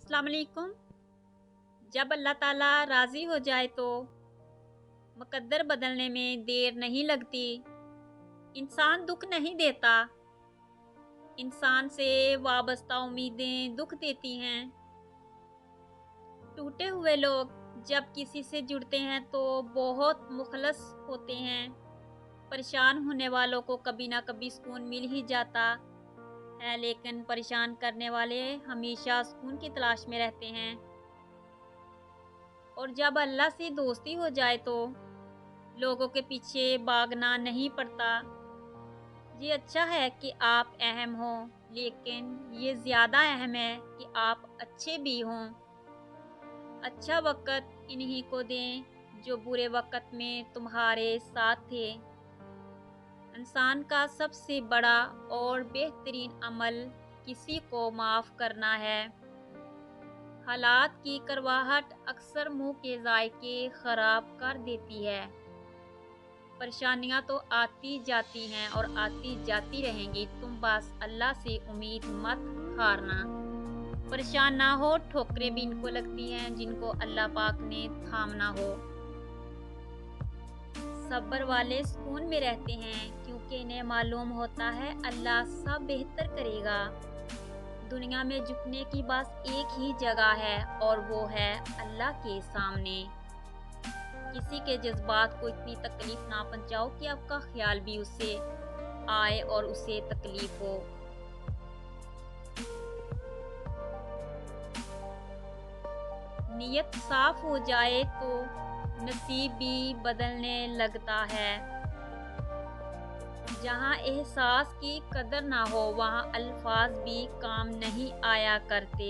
अस्सलाम वालेकुम। जब अल्लाह ताला राज़ी हो जाए तो मुक़द्दर बदलने में देर नहीं लगती। इंसान दुख नहीं देता, इंसान से वाबस्ता उम्मीदें दुख देती हैं। टूटे हुए लोग जब किसी से जुड़ते हैं तो बहुत मुख़लस होते हैं। परेशान होने वालों को कभी ना कभी सुकून मिल ही जाता है, लेकिन परेशान करने वाले हमेशा सुकून की तलाश में रहते हैं। और जब अल्लाह से दोस्ती हो जाए तो लोगों के पीछे भागना नहीं पड़ता। ये अच्छा है कि आप अहम हो, लेकिन ये ज़्यादा अहम है कि आप अच्छे भी हों। अच्छा वक़्त इन्हीं को दें जो बुरे वक़्त में तुम्हारे साथ थे। इंसान का सबसे बड़ा और बेहतरीन अमल किसी को माफ़ करना है। हालात की करवाहट अक्सर मुंह के जायके ख़राब कर देती है। परेशानियां तो आती जाती हैं और आती जाती रहेंगी, तुम बस अल्लाह से उम्मीद मत हारना। परेशान ना हो, ठोकरें भी इनको लगती हैं जिनको अल्लाह पाक ने थामना हो। सब्र वाले सुकून में रहते हैं क्योंकि इन्हें मालूम होता है अल्लाह सब बेहतर करेगा। दुनिया में झुकने की बस एक ही जगह है और वो है अल्लाह के सामने। किसी के जज्बात को इतनी तकलीफ ना पहुंचाओ कि आपका ख्याल भी उससे आए और उसे तकलीफ हो। नीयत साफ हो जाए तो नसीब भी बदलने लगता है। जहाँ एहसास की कदर ना हो वहाँ अल्फाज भी काम नहीं आया करते।